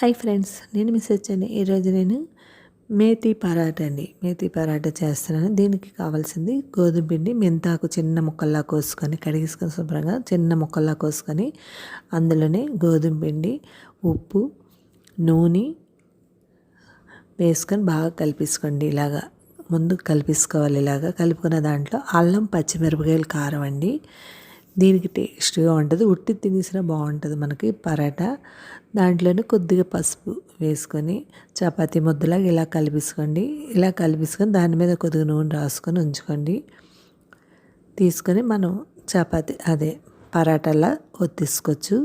Hi friends, నేను miss వచ్చాను. ఈరోజు నేను మేతి పరాటా మేతి పరాటా చేస్తున్నాను. దీనికి కావాల్సింది గోధుమ పిండి, మెంతాకు చిన్న ముక్కల్లా కోసుకొని కడిగేసుకొని శుభ్రంగా చిన్న ముక్కల్లా కోసుకొని అందులోనే గోధుమ పిండి, ఉప్పు, నూనె వేసుకొని బాగా కలిపేసుకోండి. ఇలాగా ముందు కలిపేసుకోవాలి. ఇలాగా కలుపుకున్న దాంట్లో అల్లం, పచ్చిమిరపకాయలు, కారం అండి. దీనికి టేస్ట్గా ఉంటుంది. ఉట్టి తినేసినా బాగుంటుంది మనకి పరాటా. దాంట్లోనే కొద్దిగా పసుపు వేసుకొని చపాతీ ముద్దలాగా ఇలా కలిపేసుకోండి. ఇలా కలిపేసుకొని దాని మీద కొద్దిగా నూనె రాసుకొని ఉంచుకోండి. తీసుకొని మనం చపాతీ పరాటాలా ఒత్తిసుకోవచ్చు.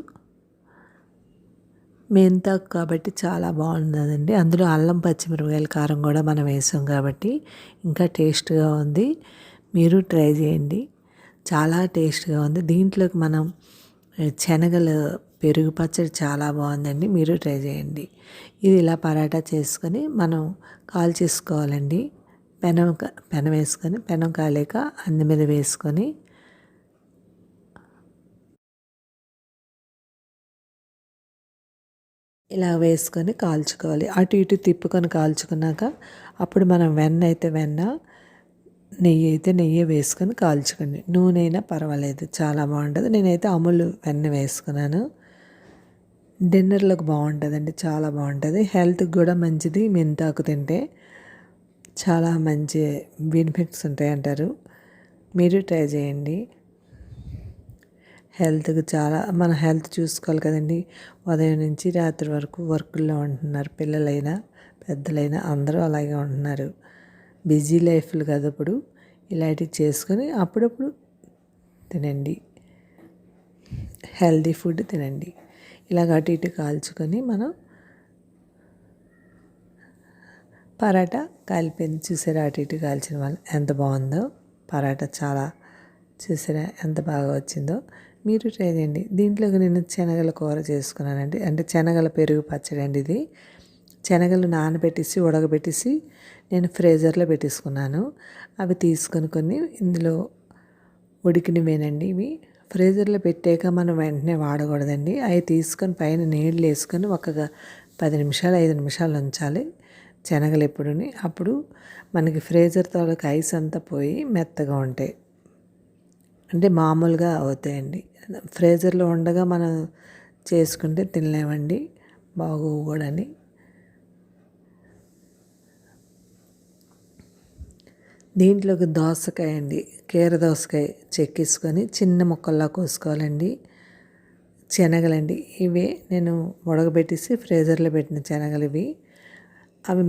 మెంతాకు కాబట్టి చాలా బాగుంటుందండి. అందులో అల్లం, పచ్చిమిరపకాయల కారం కూడా మనం వేసాం కాబట్టి ఇంకా టేస్ట్గా ఉంది. మీరు ట్రై చేయండి. చాలా టేస్ట్గా ఉంది. దీంట్లోకి మనం శనగలు పెరుగు పచ్చడి చాలా బాగుందండి. మీరు ట్రై చేయండి. ఇది ఇలా పరాటా చేసుకొని మనం కాల్ చేసుకోవాలండి. పెనం వేసుకొని పెనం కాలేక అందు మీద వేసుకొని ఇలా వేసుకొని కాల్చుకోవాలి. అటు ఇటు తిప్పుకొని కాల్చుకున్నాక అప్పుడు మనం వెన్న, నెయ్యి అయితే నెయ్యి వేసుకొని కాల్చుకోండి. నూనె అయినా పర్వాలేదు, చాలా బాగుంటుంది. నేనైతే అమూల్ వెన్న వేసుకున్నాను. డిన్నర్లోకి బాగుంటుందండి, చాలా బాగుంటుంది. హెల్త్కి కూడా మంచిది. మెంతాకు తింటే చాలా మంచి బెనిఫిట్స్ ఉంటాయి అంటారు. మీరు ట్రై చేయండి. హెల్త్కి చాలా, మన హెల్త్ చూసుకోవాలి కదండి. ఉదయం నుంచి రాత్రి వరకు వర్కుల్లో ఉంటున్నారు. పిల్లలైనా పెద్దలైనా అందరూ అలాగే ఉంటున్నారు. బిజీ లైఫ్లు కదా ఇప్పుడు. ఇలాంటివి చేసుకొని అప్పుడప్పుడు తినండి. హెల్తీ ఫుడ్ తినండి. ఇలాగ అటు ఇటు కాల్చుకొని మనం పరాటా కాలిపోయింది చూసారా. అటు ఇటు కాల్చిన వాళ్ళు ఎంత బాగుందో పరాటా. చాలా చూసారా ఎంత బాగా వచ్చిందో. మీరు ట్రై చేయండి. దీంట్లోకి నేను శనగల కూర చేసుకున్నానండి. అంటే శనగల పెరుగు పచ్చడి అండి ఇది. శనగలు నానబెట్టేసి ఉడకబెట్టేసి నేను ఫ్రీజర్లో పెట్టేసుకున్నాను. అవి తీసుకొని కొన్ని ఇందులో ఉడికినవేనండి ఇవి. ఫ్రీజర్లో పెట్టాక మనం వెంటనే వాడకూడదండి. అవి తీసుకొని పైన నీళ్ళు వేసుకొని ఒక 10 నిమిషాలు 5 నిమిషాలు ఉంచాలి శనగలు ఎప్పుడుని. అప్పుడు మనకి ఫ్రీజర్ తాలూకు ఐస్ అంతా పోయి మెత్తగా ఉంటాయి. అంటే మామూలుగా అవుతాయండి. ఫ్రీజర్లో ఉండగా మనం చేసుకుంటే తినలేమండి, బాగోవు కూడా అని. దీంట్లోకి దోసకాయ అండి, కీర దోసకాయ చెక్కేసుకొని చిన్న ముక్కల్లా కోసుకోవాలండి. శనగలండి, ఇవే నేను ఉడకబెట్టేసి ఫ్రీజర్లో పెట్టిన శనగలు ఇవి. అవి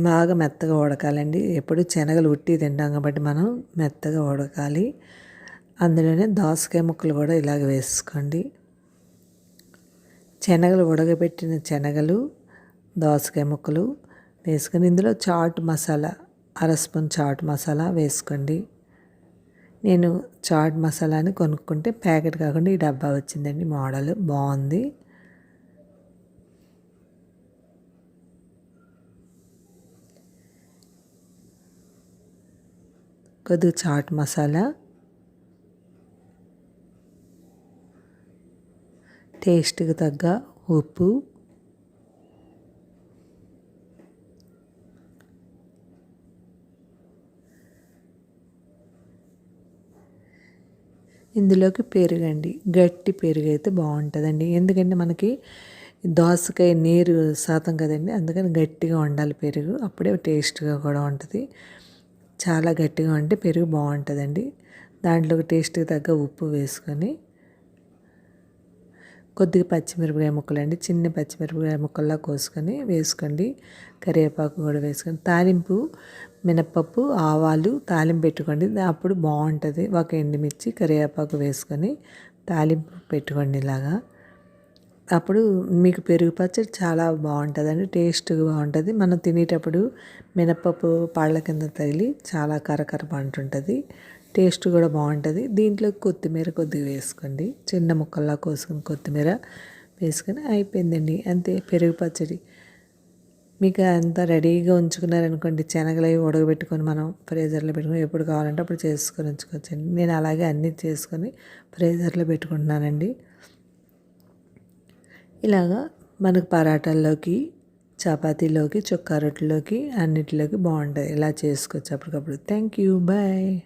బాగా మెత్తగా ఉడకాలండి. ఎప్పుడు శనగలు ఉట్టి తింటాం కాబట్టి మనం మెత్తగా ఉడకాలి. అందులోనే దోసకాయ ముక్కలు కూడా ఇలాగ వేసుకోండి. ఉడకబెట్టిన శనగలు, దోసకాయ ముక్కలు వేసుకొని ఇందులో చాట్ మసాలా, 1/2 స్పూన్ చాట్ మసాలా వేసుకోండి. నేను చాట్ మసాలాని కొనుక్కుంటే ప్యాకెట్ కాకుండా ఈ డబ్బా వచ్చిందండి. మోడల్ బాగుంది. కొద్దిగా చాట్ మసాలా, టేస్ట్కి తగ్గ ఉప్పు, ఇందులోకి పెరుగండి. గట్టి పెరుగు అయితే బాగుంటుందండి. ఎందుకంటే మనకి దోసకాయ నీరు శాతం కదండి, అందుకని గట్టిగా ఉండాలి పెరుగు. అప్పుడే టేస్ట్గా కూడా ఉంటుంది. చాలా గట్టిగా ఉంటే పెరుగు బాగుంటుందండి. దాంట్లోకి టేస్ట్కి తగ్గ ఉప్పు వేసుకొని కొద్దిగా పచ్చిమిరపకాయ ముక్కలండి, చిన్న పచ్చిమిరపకాయ ముక్కల్లా కోసుకొని వేసుకోండి. కరివేపాకు కూడా వేసుకొని తాలింపు మినప్పప్పు, ఆవాలు తాలింపు పెట్టుకోండి. అప్పుడు బాగుంటుంది. ఒక ఎండుమిర్చి, కరివేపాకు వేసుకొని తాలింపు పెట్టుకోండి ఇలాగా. అప్పుడు మీకు పెరుగు పచ్చడి చాలా బాగుంటుందండి. టేస్ట్గా బాగుంటుంది. మనం తినేటప్పుడు మినప్పప్పు పళ్ళ కింద తగిలి చాలా కరకర అంటుంటుంది. టేస్ట్ కూడా బాగుంటుంది. దీంట్లో కొత్తిమీర కొద్దిగా వేసుకోండి. చిన్న ముక్కల్లా కోసుకొని కొత్తిమీర వేసుకొని అయిపోయిందండి. అంతే పెరుగు పచ్చడి. మీకు అంతా రెడీగా ఉంచుకున్నారనుకోండి, శనగలు అవి ఉడకబెట్టుకొని మనం ఫ్రీజర్లో పెట్టుకొని ఎప్పుడు కావాలంటే అప్పుడు చేసుకొని ఉంచుకోవచ్చండి. నేను అలాగే అన్నీ చేసుకొని ఫ్రీజర్లో పెట్టుకుంటున్నానండి. ఇలాగా మనకు పరాటాల్లోకి, చపాతీలోకి, చుక్కా రొట్టెలోకి అన్నిటిలోకి బాగుంటుంది. ఇలా చేసుకోవచ్చు అప్పటికప్పుడు. Thank you. బాయ్.